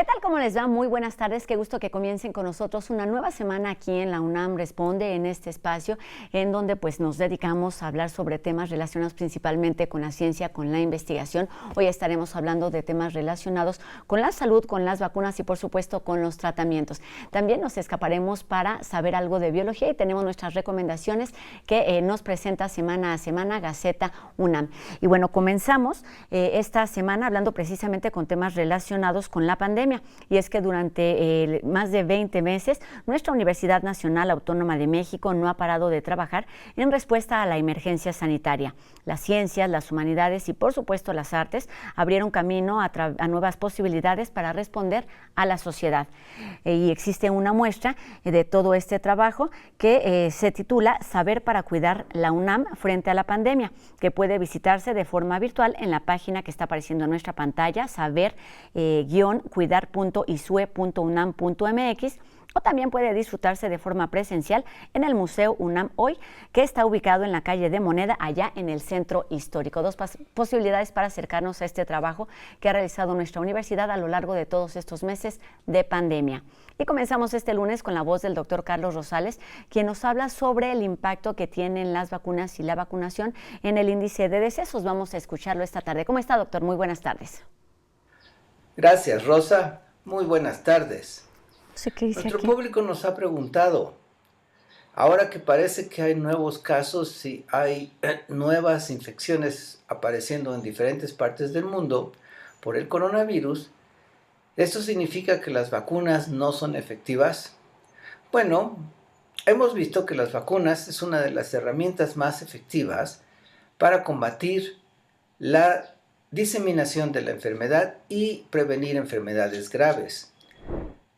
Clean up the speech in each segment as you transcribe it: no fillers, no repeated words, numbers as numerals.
¿Qué tal? ¿Cómo les va? Muy buenas tardes. Qué gusto que comiencen con nosotros una nueva semana aquí en la UNAM Responde, en este espacio en donde pues nos dedicamos a hablar sobre temas relacionados principalmente con la ciencia, con la investigación. Hoy estaremos hablando de temas relacionados con la salud, con las vacunas y por supuesto con los tratamientos. También nos escaparemos para saber algo de biología y tenemos nuestras recomendaciones que nos presenta semana a semana Gaceta UNAM. Y bueno, comenzamos esta semana hablando precisamente con temas relacionados con la pandemia. Y es que durante más de 20 meses nuestra Universidad Nacional Autónoma de México no ha parado de trabajar en respuesta a la emergencia sanitaria. Las ciencias, las humanidades y por supuesto las artes abrieron camino a nuevas posibilidades para responder a la sociedad. Y existe una muestra de todo este trabajo que se titula Saber para cuidar la UNAM frente a la pandemia, que puede visitarse de forma virtual en la página que está apareciendo en nuestra pantalla, saber-cuidar.isue.unam.mx, o también puede disfrutarse de forma presencial en el Museo UNAM Hoy, que está ubicado en la calle de Moneda, allá en el centro histórico. Dos posibilidades para acercarnos a este trabajo que ha realizado nuestra universidad a lo largo de todos estos meses de pandemia. Y comenzamos este lunes con la voz del doctor Carlos Rosales, quien nos habla sobre el impacto que tienen las vacunas y la vacunación en el índice de decesos. Vamos a escucharlo esta tarde. ¿Cómo está, doctor? Muy buenas tardes. Gracias, Rosa. Muy buenas tardes. Nuestro aquí público nos ha preguntado, ahora que parece que hay nuevos casos y hay nuevas infecciones apareciendo en diferentes partes del mundo por el coronavirus, ¿esto significa que las vacunas no son efectivas? Bueno, hemos visto que las vacunas es una de las herramientas más efectivas para combatir la diseminación de la enfermedad y prevenir enfermedades graves.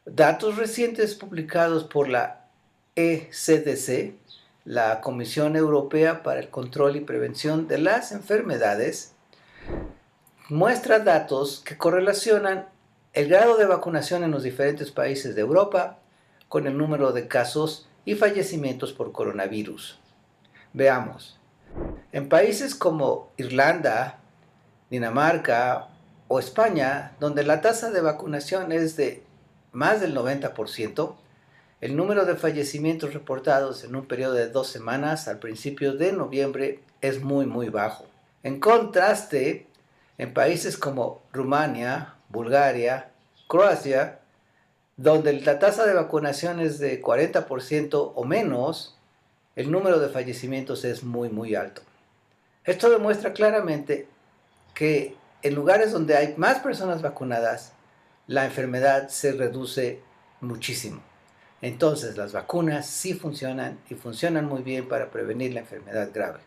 Datos recientes publicados por la ECDC, la Comisión Europea para el Control y Prevención de las Enfermedades, muestra datos que correlacionan el grado de vacunación en los diferentes países de Europa con el número de casos y fallecimientos por coronavirus. Veamos. En países como Irlanda, Dinamarca o España, donde la tasa de vacunación es de más del 90%, el número de fallecimientos reportados en un periodo de 2 semanas al principio de noviembre es muy bajo. En contraste, en países como Rumania, Bulgaria, Croacia, donde la tasa de vacunación es de 40% o menos, el número de fallecimientos es muy alto. Esto demuestra claramente que en lugares donde hay más personas vacunadas, la enfermedad se reduce muchísimo. Entonces, las vacunas sí funcionan y funcionan muy bien para prevenir la enfermedad grave.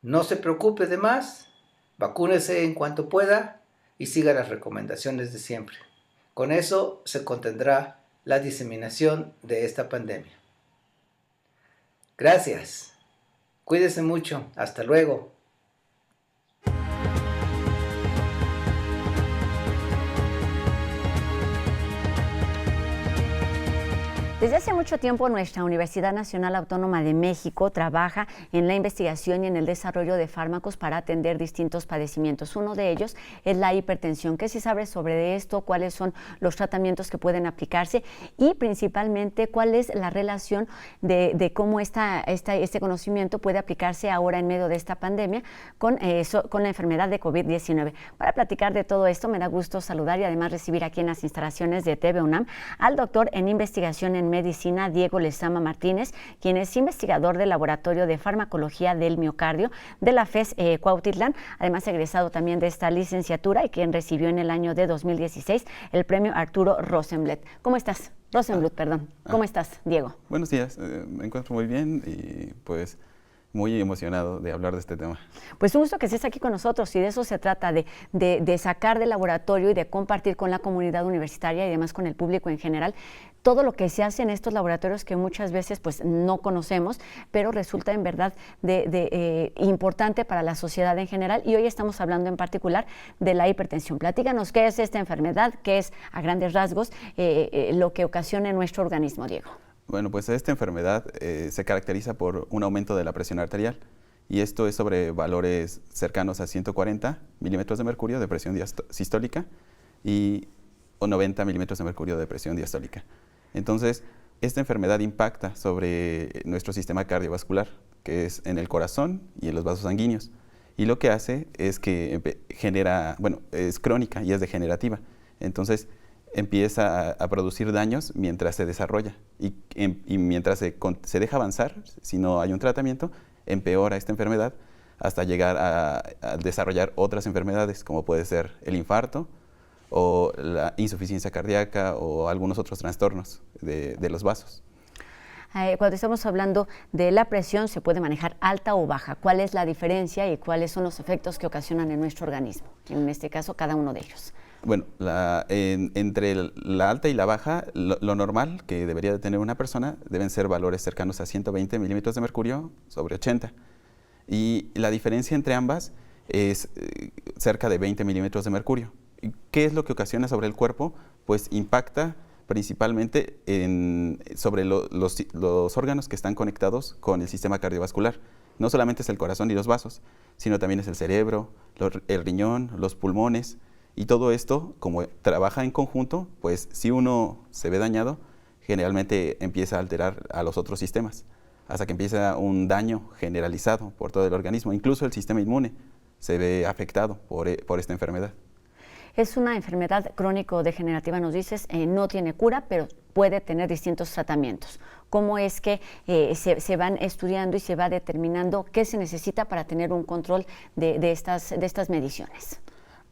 No se preocupe de más, vacúnese en cuanto pueda y siga las recomendaciones de siempre. Con eso se contendrá la diseminación de esta pandemia. Gracias. Cuídese mucho. Hasta luego. Desde hace mucho tiempo nuestra Universidad Nacional Autónoma de México trabaja en la investigación y en el desarrollo de fármacos para atender distintos padecimientos. Uno de ellos es la hipertensión. ¿Qué se sabe sobre esto? ¿Cuáles son los tratamientos que pueden aplicarse? Y principalmente, ¿cuál es la relación de cómo este conocimiento puede aplicarse ahora en medio de esta pandemia con la enfermedad de COVID-19? Para platicar de todo esto, me da gusto saludar y además recibir aquí en las instalaciones de TV UNAM al doctor en investigación en medicina Diego Lezama Martínez, quien es investigador del Laboratorio de Farmacología del Miocardio de la FES Cuautitlán, además egresado también de esta licenciatura y quien recibió en el año de 2016 el premio Arturo Rosenbluth. ¿Cómo estás? Rosenbluth, perdón. ¿Cómo estás, Diego? Buenos días, me encuentro muy bien y pues muy emocionado de hablar de este tema. Pues un gusto que estés aquí con nosotros y de eso se trata, de sacar del laboratorio y de compartir con la comunidad universitaria y además con el público en general todo lo que se hace en estos laboratorios que muchas veces pues no conocemos, pero resulta en verdad importante para la sociedad en general. Y hoy estamos hablando en particular de la hipertensión. Platícanos qué es esta enfermedad, qué es a grandes rasgos lo que ocasiona en nuestro organismo, Diego. Bueno, pues esta enfermedad se caracteriza por un aumento de la presión arterial y esto es sobre valores cercanos a 140 milímetros de mercurio de presión sistólica y o 90 milímetros de mercurio de presión diastólica. Entonces, esta enfermedad impacta sobre nuestro sistema cardiovascular, que es en el corazón y en los vasos sanguíneos. Y lo que hace es que genera, bueno, es crónica y es degenerativa. Entonces, empieza a producir daños mientras se desarrolla. Y mientras se deja avanzar, si no hay un tratamiento, empeora esta enfermedad hasta llegar a desarrollar otras enfermedades, como puede ser el infarto o la insuficiencia cardíaca o algunos otros trastornos de los vasos. Cuando estamos hablando de la presión, ¿se puede manejar alta o baja? ¿Cuál es la diferencia y cuáles son los efectos que ocasionan en nuestro organismo? En este caso, cada uno de ellos. Bueno, entre la alta y la baja, lo normal que debería de tener una persona deben ser valores cercanos a 120 milímetros de mercurio sobre 80. Y la diferencia entre ambas es cerca de 20 milímetros de mercurio. ¿Qué es lo que ocasiona sobre el cuerpo? Pues impacta principalmente sobre los órganos que están conectados con el sistema cardiovascular. No solamente es el corazón y los vasos, sino también es el cerebro, el riñón, los pulmones. Y todo esto, como trabaja en conjunto, pues si uno se ve dañado, generalmente empieza a alterar a los otros sistemas, hasta que empieza un daño generalizado por todo el organismo. Incluso el sistema inmune se ve afectado por esta enfermedad. Es una enfermedad crónico-degenerativa, nos dices, no tiene cura, pero puede tener distintos tratamientos. ¿Cómo es que se van estudiando y se va determinando qué se necesita para tener un control de estas mediciones?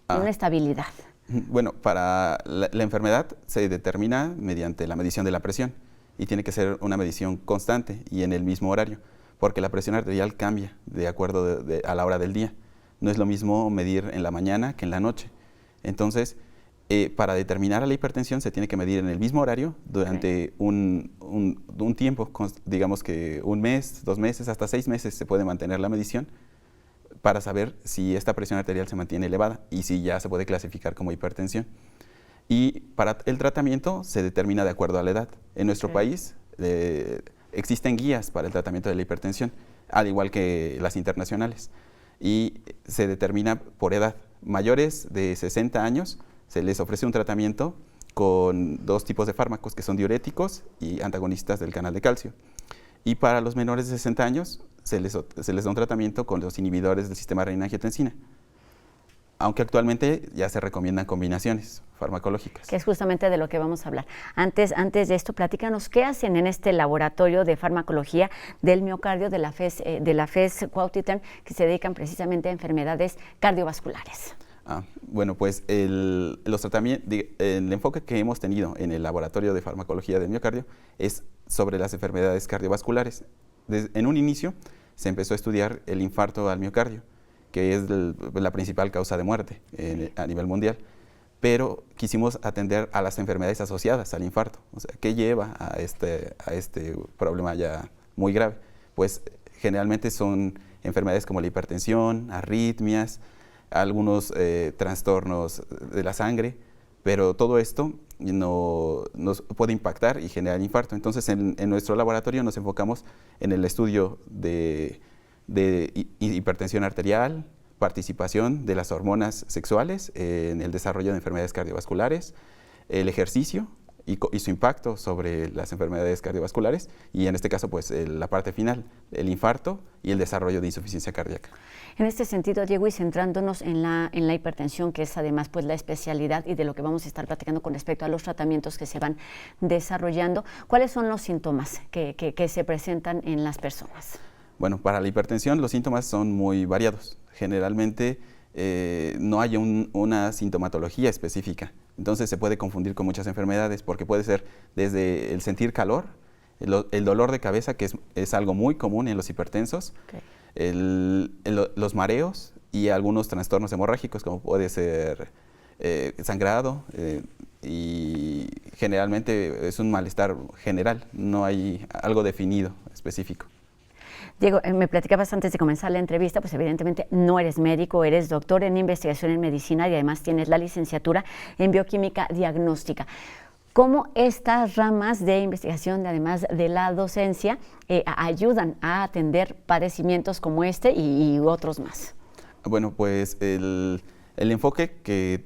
Una estabilidad. Bueno, para la enfermedad se determina mediante la medición de la presión y tiene que ser una medición constante y en el mismo horario, porque la presión arterial cambia de acuerdo a la hora del día. No es lo mismo medir en la mañana que en la noche. Entonces, para determinar a la hipertensión se tiene que medir en el mismo horario durante un tiempo, digamos que un mes, 2 meses, hasta 6 meses se puede mantener la medición para saber si esta presión arterial se mantiene elevada y si ya se puede clasificar como hipertensión. Y para el tratamiento se determina de acuerdo a la edad. En nuestro país existen guías para el tratamiento de la hipertensión, al igual que las internacionales, y se determina por edad. Mayores de 60 años se les ofrece un tratamiento con 2 tipos de fármacos que son diuréticos y antagonistas del canal de calcio. Y para los menores de 60 años se les da un tratamiento con los inhibidores del sistema renina-angiotensina, aunque actualmente ya se recomiendan combinaciones farmacológicas. Que es justamente de lo que vamos a hablar. Antes de esto, platícanos, ¿qué hacen en este laboratorio de farmacología del miocardio de la FES Cuautitlán, que se dedican precisamente a enfermedades cardiovasculares? Bueno, pues el enfoque que hemos tenido en el laboratorio de farmacología del miocardio es sobre las enfermedades cardiovasculares. En un inicio se empezó a estudiar el infarto al miocardio, que es la principal causa de muerte a nivel mundial, pero quisimos atender a las enfermedades asociadas al infarto. O sea, ¿qué lleva a este problema ya muy grave? Pues generalmente son enfermedades como la hipertensión, arritmias, algunos trastornos de la sangre, pero todo esto nos puede impactar y generar infarto. Entonces, en nuestro laboratorio nos enfocamos en el estudio de hipertensión arterial, participación de las hormonas sexuales en el desarrollo de enfermedades cardiovasculares, el ejercicio y su impacto sobre las enfermedades cardiovasculares, y en este caso, pues la parte final, el infarto y el desarrollo de insuficiencia cardíaca. En este sentido, Diego, y centrándonos en la hipertensión, que es además pues la especialidad y de lo que vamos a estar platicando con respecto a los tratamientos que se van desarrollando, ¿cuáles son los síntomas que se presentan en las personas? Bueno, para la hipertensión los síntomas son muy variados. Generalmente no hay una sintomatología específica. Entonces se puede confundir con muchas enfermedades porque puede ser desde el sentir calor, el dolor de cabeza, que es algo muy común en los hipertensos, los mareos y algunos trastornos hemorrágicos como puede ser sangrado y generalmente es un malestar general, no hay algo definido específico. Diego, me platicabas antes de comenzar la entrevista, pues evidentemente no eres médico, eres doctor en investigación en medicina y además tienes la licenciatura en bioquímica diagnóstica. ¿Cómo estas ramas de investigación, además de la docencia, ayudan a atender padecimientos como este y otros más? Bueno, pues el enfoque que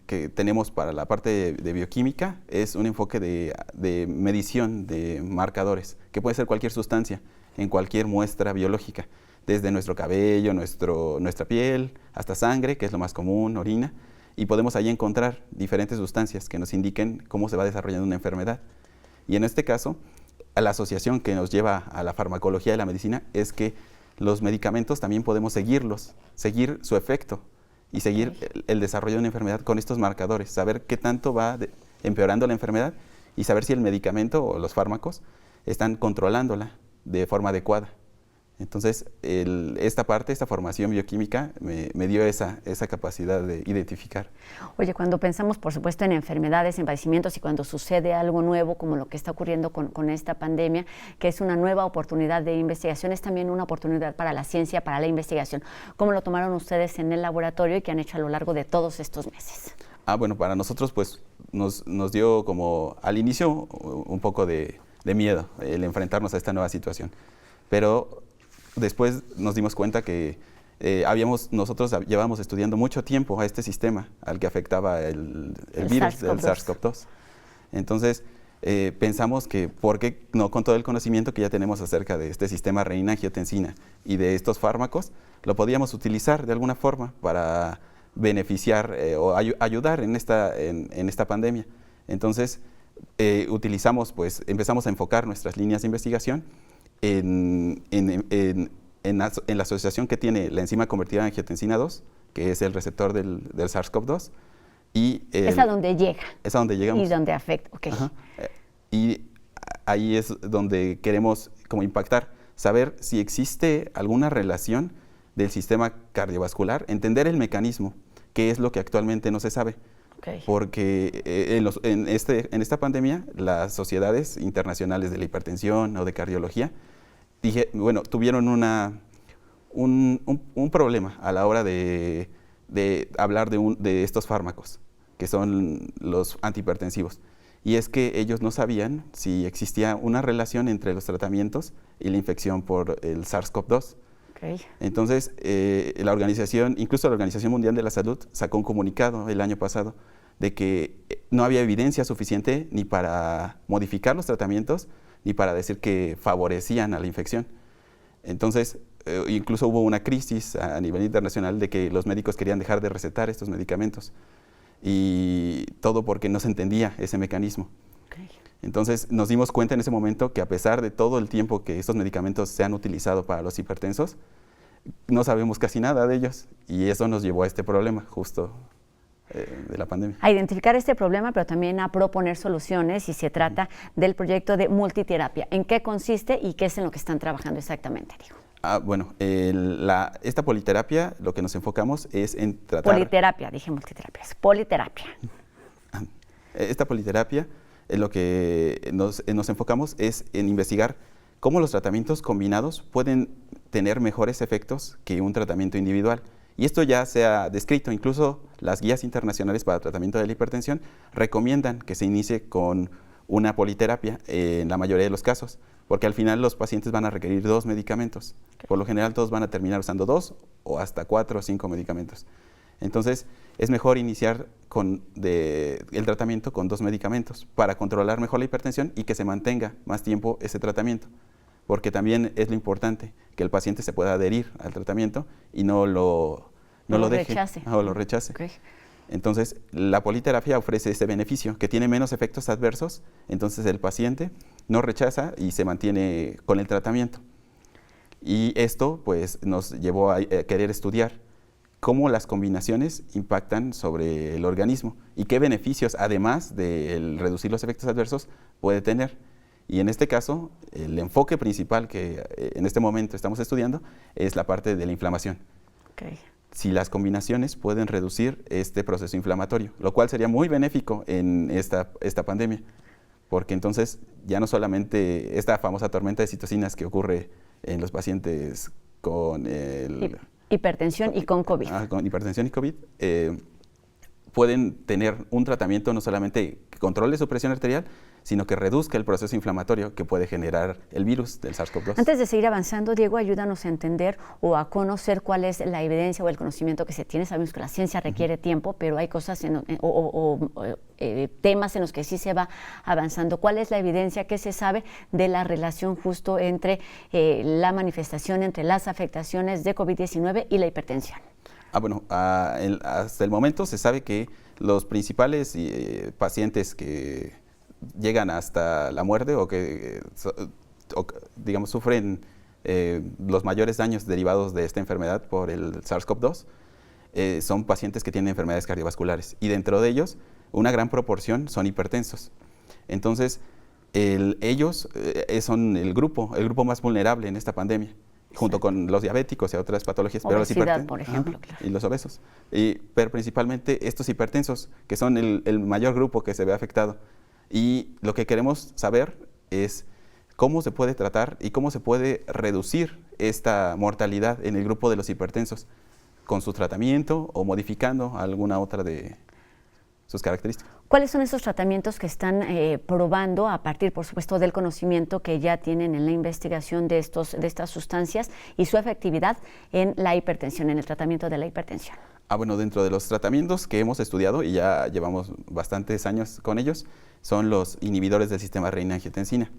que tenemos para la parte de bioquímica es un enfoque de medición de marcadores, que puede ser cualquier sustancia, en cualquier muestra biológica, desde nuestro cabello, nuestra piel, hasta sangre, que es lo más común, orina, y podemos ahí encontrar diferentes sustancias que nos indiquen cómo se va desarrollando una enfermedad. Y en este caso, la asociación que nos lleva a la farmacología de la medicina es que los medicamentos también podemos seguir su efecto y seguir el desarrollo de una enfermedad con estos marcadores, saber qué tanto va empeorando la enfermedad y saber si el medicamento o los fármacos están controlándola de forma adecuada. Entonces, esta formación bioquímica me dio esa capacidad de identificar. Oye, cuando pensamos, por supuesto, en enfermedades, en padecimientos y cuando sucede algo nuevo, como lo que está ocurriendo con esta pandemia, que es una nueva oportunidad de investigación, es también una oportunidad para la ciencia, para la investigación. ¿Cómo lo tomaron ustedes en el laboratorio y qué han hecho a lo largo de todos estos meses? Bueno, para nosotros, pues, nos dio como al inicio un poco de miedo el enfrentarnos a esta nueva situación. Pero después nos dimos cuenta que nosotros llevábamos estudiando mucho tiempo a este sistema al que afectaba el virus del SARS-CoV-2. Entonces, pensamos que, ¿por qué no con todo el conocimiento que ya tenemos acerca de este sistema renina-angiotensina y de estos fármacos, lo podíamos utilizar de alguna forma para beneficiar o ayudar en esta pandemia? Entonces, empezamos a enfocar nuestras líneas de investigación en la asociación que tiene la enzima convertida en angiotensina 2, que es el receptor del SARS-CoV-2. Es a donde llega. Es a donde llegamos. Y donde afecta, ok. Y ahí es donde queremos como impactar, saber si existe alguna relación del sistema cardiovascular, entender el mecanismo, que es lo que actualmente no se sabe. Okay. Porque en esta pandemia, las sociedades internacionales de la hipertensión o de cardiología tuvieron un problema a la hora de hablar de estos fármacos, que son los antihipertensivos. Y es que ellos no sabían si existía una relación entre los tratamientos y la infección por el SARS-CoV-2. Okay. Entonces, incluso la Organización Mundial de la Salud sacó un comunicado el año pasado de que no había evidencia suficiente ni para modificar los tratamientos ni para decir que favorecían a la infección. Entonces, incluso hubo una crisis a nivel internacional de que los médicos querían dejar de recetar estos medicamentos, y todo porque no se entendía ese mecanismo. Okay. Entonces, nos dimos cuenta en ese momento que a pesar de todo el tiempo que estos medicamentos se han utilizado para los hipertensos, no sabemos casi nada de ellos, y eso nos llevó a este problema justo de la pandemia. A identificar este problema, pero también a proponer soluciones, y se trata del proyecto de multiterapia. ¿En qué consiste y qué es en lo que están trabajando exactamente, Diego? Esta politerapia, lo que nos enfocamos es en tratar... Politerapia, dije multiterapia, es politerapia. Esta politerapia, lo que nos enfocamos es en investigar cómo los tratamientos combinados pueden tener mejores efectos que un tratamiento individual. Y esto ya se ha descrito, incluso las guías internacionales para tratamiento de la hipertensión recomiendan que se inicie con una politerapia en la mayoría de los casos, porque al final los pacientes van a requerir 2 medicamentos. Okay. Por lo general todos van a terminar usando 2 o hasta 4 o 5 medicamentos. Entonces es mejor iniciar el tratamiento con 2 medicamentos para controlar mejor la hipertensión y que se mantenga más tiempo ese tratamiento, porque también es lo importante, que el paciente se pueda adherir al tratamiento y no lo deje o lo rechace. Okay. Entonces, la politerapia ofrece ese beneficio, que tiene menos efectos adversos, entonces el paciente no rechaza y se mantiene con el tratamiento. Y esto pues nos llevó a querer estudiar cómo las combinaciones impactan sobre el organismo y qué beneficios, además de reducir los efectos adversos, puede tener. Y en este caso, el enfoque principal que en este momento estamos estudiando es la parte de la inflamación. Okay. Si las combinaciones pueden reducir este proceso inflamatorio, lo cual sería muy benéfico en esta pandemia, porque entonces ya no solamente esta famosa tormenta de citocinas que ocurre en los pacientes con hipertensión y con COVID. Con hipertensión y COVID, pueden tener un tratamiento no solamente que controle su presión arterial, sino que reduzca el proceso inflamatorio que puede generar el virus del SARS-CoV-2. Antes de seguir avanzando, Diego, ayúdanos a entender o a conocer cuál es la evidencia o el conocimiento que se tiene. Sabemos que la ciencia requiere tiempo, pero hay cosas temas en los que sí se va avanzando. ¿Cuál es la evidencia que se sabe de la relación justo entre la manifestación, entre las afectaciones de COVID-19 y la hipertensión? Bueno, hasta el momento se sabe que los principales pacientes que llegan hasta la muerte o que digamos sufren los mayores daños derivados de esta enfermedad por el SARS-CoV-2 son pacientes que tienen enfermedades cardiovasculares, y dentro de ellos una gran proporción son hipertensos. Entonces ellos son el grupo más vulnerable en esta pandemia, junto con los diabéticos y otras patologías. Obesidad, pero los hipertensos, por ejemplo, claro. Y los obesos. Pero principalmente estos hipertensos, que son el mayor grupo que se ve afectado. Y lo que queremos saber es cómo se puede tratar y cómo se puede reducir esta mortalidad en el grupo de los hipertensos con su tratamiento o modificando alguna otra de sus características. ¿Cuáles son esos tratamientos que están probando a partir, por supuesto, del conocimiento que ya tienen en la investigación de estas sustancias y su efectividad en la hipertensión, en el tratamiento de la hipertensión? Bueno, dentro de los tratamientos que hemos estudiado, y ya llevamos bastantes años con ellos, son los inhibidores del sistema renina-angiotensina.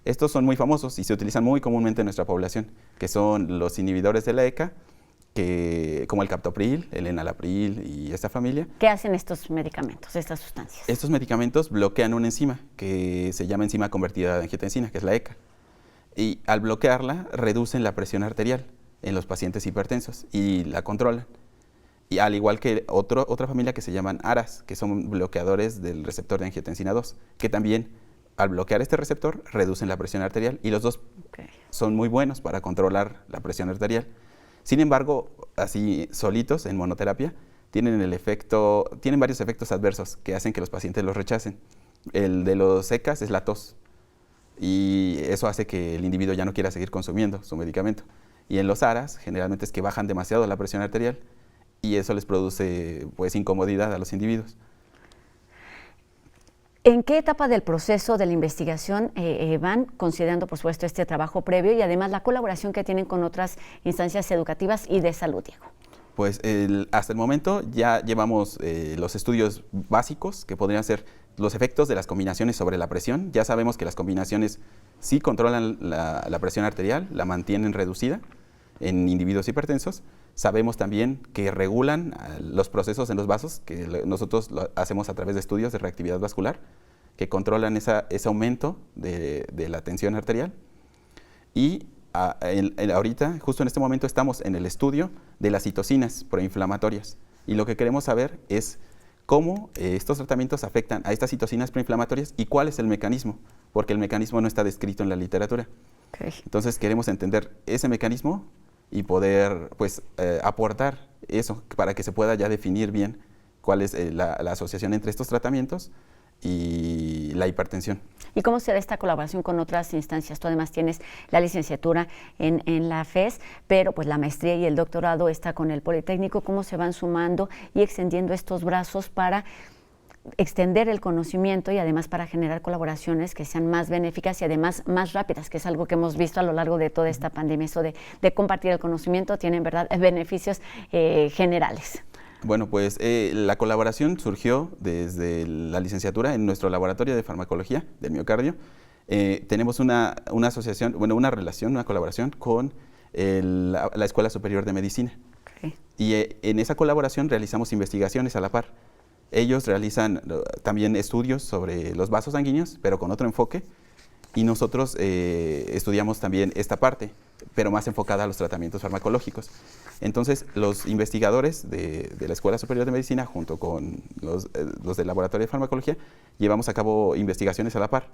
Estos son muy famosos y se utilizan muy comúnmente en nuestra población, que son los inhibidores de la ECA, como el captopril, el enalapril y esta familia. ¿Qué hacen estos medicamentos, estas sustancias? Estos medicamentos bloquean una enzima que se llama enzima convertida de angiotensina, que es la ECA. Y al bloquearla, reducen la presión arterial en los pacientes hipertensos y la controlan. Y al igual que otra familia que se llaman ARAS, que son bloqueadores del receptor de angiotensina 2, que también al bloquear este receptor reducen la presión arterial, y los dos son muy buenos para controlar la presión arterial. Sin embargo, así solitos en monoterapia, tienen varios efectos adversos que hacen que los pacientes los rechacen. El de los ECAs es la tos, y eso hace que el individuo ya no quiera seguir consumiendo su medicamento. Y en los ARAS generalmente es que bajan demasiado la presión arterial, y eso les produce incomodidad a los individuos. ¿En qué etapa del proceso de la investigación van, considerando por supuesto este trabajo previo y además la colaboración que tienen con otras instancias educativas y de salud, Diego? Pues hasta el momento ya llevamos los estudios básicos, que podrían ser los efectos de las combinaciones sobre la presión. Ya sabemos que las combinaciones sí controlan la presión arterial, la mantienen reducida en individuos hipertensos. Sabemos también que regulan los procesos en los vasos, que nosotros lo hacemos a través de estudios de reactividad vascular, que controlan ese aumento de la tensión arterial. Y ahorita, justo en este momento, estamos en el estudio de las citocinas proinflamatorias. Y lo que queremos saber es cómo estos tratamientos afectan a estas citocinas proinflamatorias y cuál es el mecanismo, porque el mecanismo no está descrito en la literatura. Entonces queremos entender ese mecanismo y poder aportar eso para que se pueda ya definir bien cuál es la asociación entre estos tratamientos y la hipertensión. ¿Y cómo se da esta colaboración con otras instancias? Tú además tienes la licenciatura en la FES, pero pues la maestría y el doctorado está con el Politécnico. ¿Cómo se van sumando y extendiendo estos brazos para extender el conocimiento y además para generar colaboraciones que sean más benéficas y además más rápidas, que es algo que hemos visto a lo largo de toda esta pandemia? Eso de compartir el conocimiento tiene en verdad beneficios generales. Bueno, pues la colaboración surgió desde la licenciatura en nuestro laboratorio de farmacología del miocardio. Tenemos una asociación, una relación, una colaboración con la Escuela Superior de Medicina. Y en esa colaboración realizamos investigaciones a la par. Ellos realizan también estudios sobre los vasos sanguíneos, pero con otro enfoque, y nosotros estudiamos también esta parte, pero más enfocada a los tratamientos farmacológicos. Entonces, los investigadores de la Escuela Superior de Medicina, junto con los del Laboratorio de Farmacología, llevamos a cabo investigaciones a la par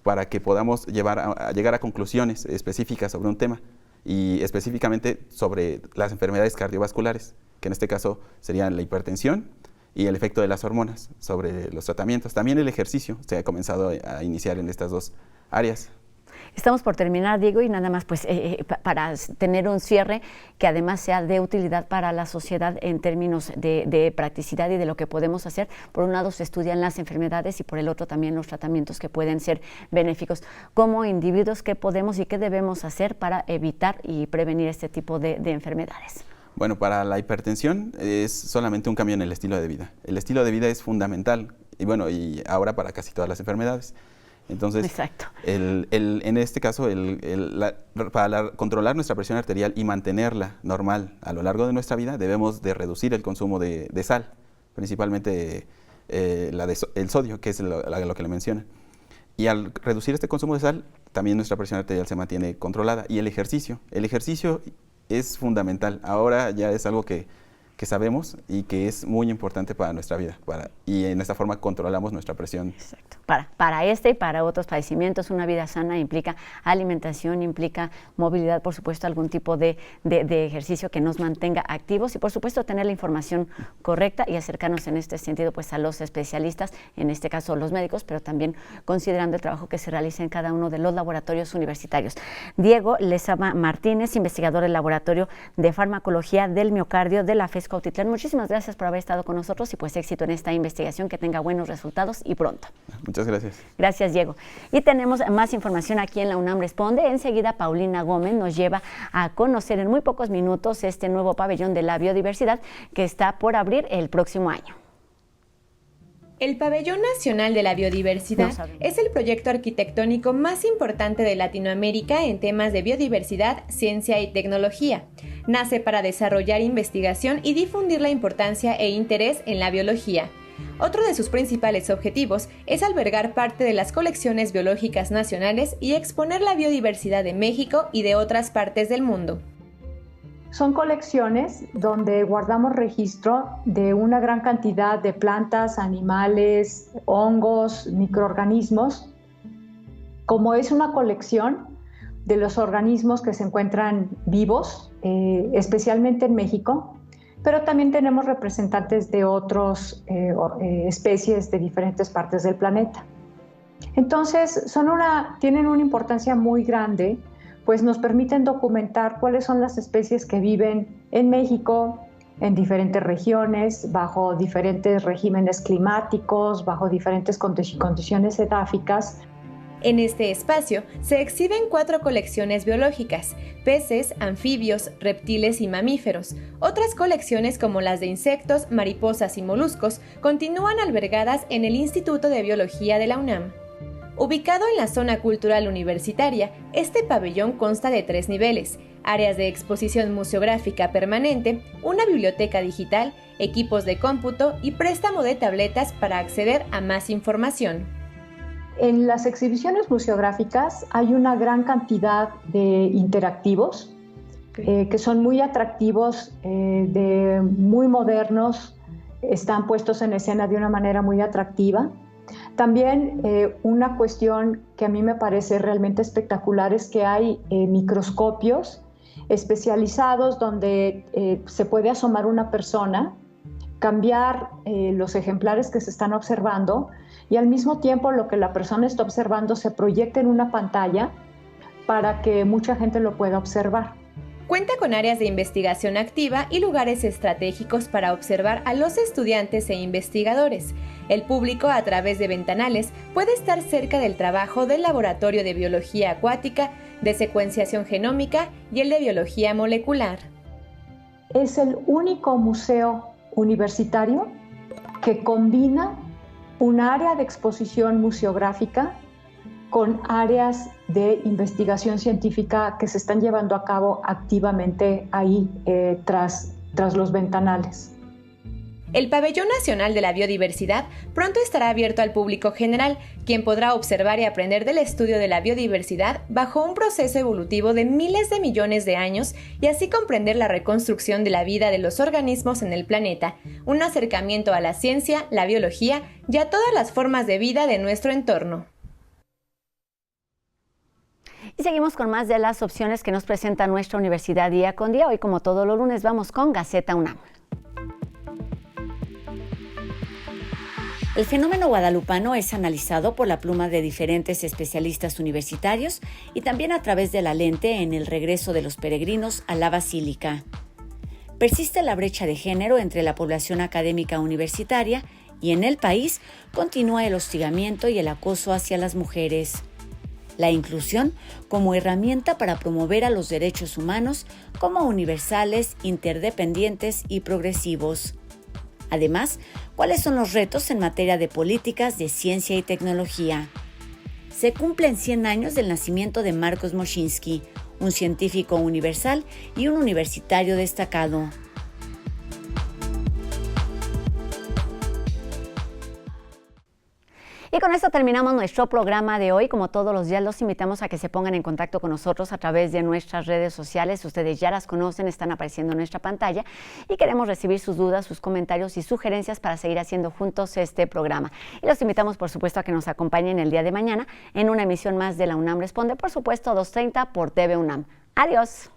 para que podamos llegar a conclusiones específicas sobre un tema, y específicamente sobre las enfermedades cardiovasculares, que en este caso serían la hipertensión y el efecto de las hormonas sobre los tratamientos. También el ejercicio se ha comenzado a iniciar en estas dos áreas. Estamos por terminar, Diego, y nada más pues para tener un cierre que además sea de utilidad para la sociedad en términos de practicidad y de lo que podemos hacer. Por un lado se estudian las enfermedades y por el otro también los tratamientos que pueden ser benéficos. Como individuos, ¿qué podemos y qué debemos hacer para evitar y prevenir este tipo de enfermedades? Bueno, para la hipertensión es solamente un cambio en el estilo de vida. El estilo de vida es fundamental y bueno, y ahora para casi todas las enfermedades. Entonces, exacto. En este caso, para controlar nuestra presión arterial y mantenerla normal a lo largo de nuestra vida, debemos de reducir el consumo de sal, principalmente el sodio, que es lo que le menciona. Y al reducir este consumo de sal, también nuestra presión arterial se mantiene controlada. Y el ejercicio es fundamental. Ahora ya es algo que sabemos y que es muy importante para nuestra vida. Y en esta forma controlamos nuestra presión. Exacto. Para este y para otros padecimientos, una vida sana implica alimentación, implica movilidad, por supuesto, algún tipo de ejercicio que nos mantenga activos y, por supuesto, tener la información correcta y acercarnos en este sentido pues, a los especialistas, en este caso los médicos, pero también considerando el trabajo que se realiza en cada uno de los laboratorios universitarios. Diego Lezama Martínez, investigador del Laboratorio de Farmacología del Miocardio de la FES Cuautitlán. Muchísimas gracias por haber estado con nosotros y pues éxito en esta investigación, que tenga buenos resultados y pronto. Muchas gracias. Gracias, Diego. Y tenemos más información aquí en la UNAM Responde. Enseguida Paulina Gómez nos lleva a conocer en muy pocos minutos este nuevo pabellón de la biodiversidad que está por abrir el próximo año. El Pabellón Nacional de la Biodiversidad es el proyecto arquitectónico más importante de Latinoamérica en temas de biodiversidad, ciencia y tecnología. Nace para desarrollar investigación y difundir la importancia e interés en la biología. Otro de sus principales objetivos es albergar parte de las colecciones biológicas nacionales y exponer la biodiversidad de México y de otras partes del mundo. Son colecciones donde guardamos registro de una gran cantidad de plantas, animales, hongos, microorganismos. Como es una colección de los organismos que se encuentran vivos, especialmente en México, pero también tenemos representantes de otras especies de diferentes partes del planeta. Entonces, tienen una importancia muy grande, pues nos permiten documentar cuáles son las especies que viven en México, en diferentes regiones, bajo diferentes regímenes climáticos, bajo diferentes condiciones edáficas. En este espacio se exhiben 4 colecciones biológicas: peces, anfibios, reptiles y mamíferos. Otras colecciones, como las de insectos, mariposas y moluscos, continúan albergadas en el Instituto de Biología de la UNAM. Ubicado en la zona cultural universitaria, este pabellón consta de 3 niveles: áreas de exposición museográfica permanente, una biblioteca digital, equipos de cómputo y préstamo de tabletas para acceder a más información. En las exhibiciones museográficas hay una gran cantidad de interactivos que son muy atractivos, muy modernos, están puestos en escena de una manera muy atractiva. También una cuestión que a mí me parece realmente espectacular es que hay microscopios especializados donde se puede asomar una persona, cambiar los ejemplares que se están observando y al mismo tiempo lo que la persona está observando se proyecta en una pantalla para que mucha gente lo pueda observar. Cuenta con áreas de investigación activa y lugares estratégicos para observar a los estudiantes e investigadores. El público, a través de ventanales, puede estar cerca del trabajo del Laboratorio de Biología Acuática, de Secuenciación Genómica y el de Biología Molecular. Es el único museo universitario que combina un área de exposición museográfica con áreas de investigación científica que se están llevando a cabo activamente ahí tras los ventanales. El Pabellón Nacional de la Biodiversidad pronto estará abierto al público general, quien podrá observar y aprender del estudio de la biodiversidad bajo un proceso evolutivo de miles de millones de años y así comprender la reconstrucción de la vida de los organismos en el planeta, un acercamiento a la ciencia, la biología y a todas las formas de vida de nuestro entorno. Y seguimos con más de las opciones que nos presenta nuestra universidad día con día. Hoy, como todos los lunes, vamos con Gaceta UNAM. El fenómeno guadalupano es analizado por la pluma de diferentes especialistas universitarios y también a través de la lente en el regreso de los peregrinos a la basílica. Persiste la brecha de género entre la población académica universitaria y en el país continúa el hostigamiento y el acoso hacia las mujeres. La inclusión como herramienta para promover a los derechos humanos como universales, interdependientes y progresivos. Además, ¿cuáles son los retos en materia de políticas de ciencia y tecnología? Se cumplen 100 años del nacimiento de Marcos Moschinsky, un científico universal y un universitario destacado. Y con esto terminamos nuestro programa de hoy. Como todos los días, los invitamos a que se pongan en contacto con nosotros a través de nuestras redes sociales. Ustedes ya las conocen, están apareciendo en nuestra pantalla y queremos recibir sus dudas, sus comentarios y sugerencias para seguir haciendo juntos este programa. Y los invitamos, por supuesto, a que nos acompañen el día de mañana en una emisión más de La UNAM Responde, por supuesto, 2:30 por TV UNAM. Adiós.